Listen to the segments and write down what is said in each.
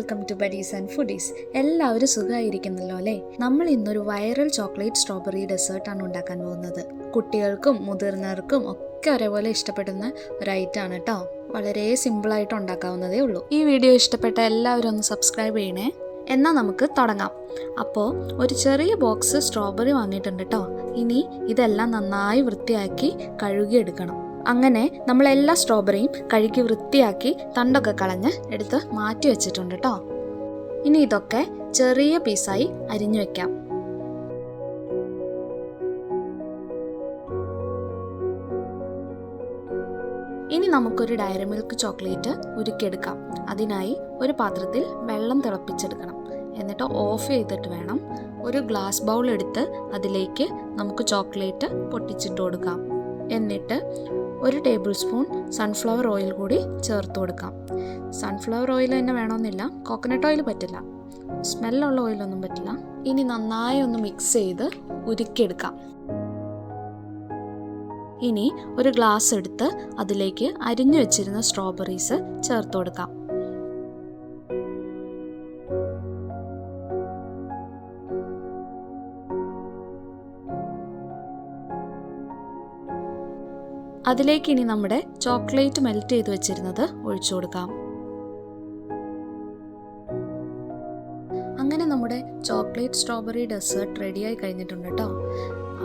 Welcome to buddies and foodies. എല്ലാവരും സുഖമായിരിക്കുന്നല്ലോ അല്ലേ? നമ്മൾ ഇന്നൊരു വൈറൽ ചോക്ലേറ്റ് സ്ട്രോബെറി ഡെസേർട്ടാണ് ഉണ്ടാക്കാൻ പോകുന്നത്. കുട്ടികൾക്കും മുതിർന്നവർക്കും ഒക്കെ ഒരേപോലെ ഇഷ്ടപ്പെടുന്ന ഒരു ഐറ്റമാണ് കേട്ടോ. വളരെ സിമ്പിളായിട്ട് ഉണ്ടാക്കാവുന്നതേ ഉള്ളൂ. ഈ വീഡിയോ ഇഷ്ടപ്പെട്ട എല്ലാവരും ഒന്ന് സബ്സ്ക്രൈബ് ചെയ്യണേ. എന്നാൽ നമുക്ക് തുടങ്ങാം. അപ്പോൾ ഒരു ചെറിയ ബോക്സ് സ്ട്രോബെറി വാങ്ങിയിട്ടുണ്ട് കേട്ടോ. ഇനി ഇതെല്ലാം നന്നായി വൃത്തിയാക്കി കഴുകിയെടുക്കണം. അങ്ങനെ നമ്മൾ എല്ലാ സ്ട്രോബെറിയും കഴുകി വൃത്തിയാക്കി തണ്ടൊക്കെ കളഞ്ഞ് എടുത്ത് മാറ്റി വെച്ചിട്ടുണ്ട് കേട്ടോ. ഇനി ഇതൊക്കെ ചെറിയ പീസായി അരിഞ്ഞു വെക്കാം. ഇനി നമുക്കൊരു ഡയറി മിൽക്ക് ചോക്ലേറ്റ് ഉരുക്കിയെടുക്കാം. അതിനായി ഒരു പാത്രത്തിൽ വെള്ളം തിളപ്പിച്ചെടുക്കണം. എന്നിട്ട് ഓഫ് ചെയ്തിട്ട് വേണം. ഒരു ഗ്ലാസ് ബൗൾ എടുത്ത് അതിലേക്ക് നമുക്ക് ചോക്ലേറ്റ് പൊട്ടിച്ചിട്ട് കൊടുക്കാം. എന്നിട്ട് 1 ടേബിൾ സ്പൂൺ സൺഫ്ലവർ ഓയിൽ കൂടി ചേർത്ത് കൊടുക്കാം. സൺഫ്ലവർ ഓയിൽ തന്നെ വേണമെന്നില്ല, കോക്കനട്ട് ഓയിൽ പറ്റില്ല, സ്മെല്ലുള്ള ഓയിലൊന്നും പറ്റില്ല. ഇനി നന്നായി ഒന്ന് മിക്സ് ചെയ്ത് ഉരുക്കിയെടുക്കാം. ഇനി ഒരു ഗ്ലാസ് എടുത്ത് അതിലേക്ക് അരിഞ്ഞു വെച്ചിരുന്ന സ്ട്രോബെറീസ് ചേർത്ത് കൊടുക്കാം. അതിലേക്ക് ഇനി നമ്മുടെ ചോക്ലേറ്റ് മെൽറ്റ് ചെയ്ത് വെച്ചിരുന്നത് ഒഴിച്ചു കൊടുക്കാം. അങ്ങനെ നമ്മുടെ ചോക്ലേറ്റ് സ്ട്രോബെറി ഡെസേർട്ട് റെഡിയായി കഴിഞ്ഞിട്ടുണ്ട് കേട്ടോ.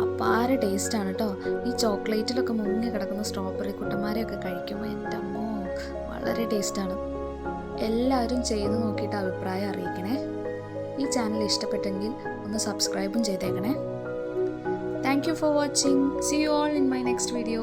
അപ്പാര ടേസ്റ്റാണ് കേട്ടോ. ഈ ചോക്ലേറ്റിലൊക്കെ മുങ്ങി കിടക്കുന്ന സ്ട്രോബെറി കുട്ടന്മാരെയൊക്കെ കഴിക്കുമ്പോൾ എൻ്റെ അമ്മോ വളരെ ടേസ്റ്റാണ്. എല്ലാവരും ചെയ്ത് നോക്കിയിട്ട് അഭിപ്രായം അറിയിക്കണേ. ഈ ചാനൽ ഇഷ്ടപ്പെട്ടെങ്കിൽ ഒന്ന് സബ്സ്ക്രൈബും ചെയ്തേക്കണേ. Thank you for watching. See you all in my next video.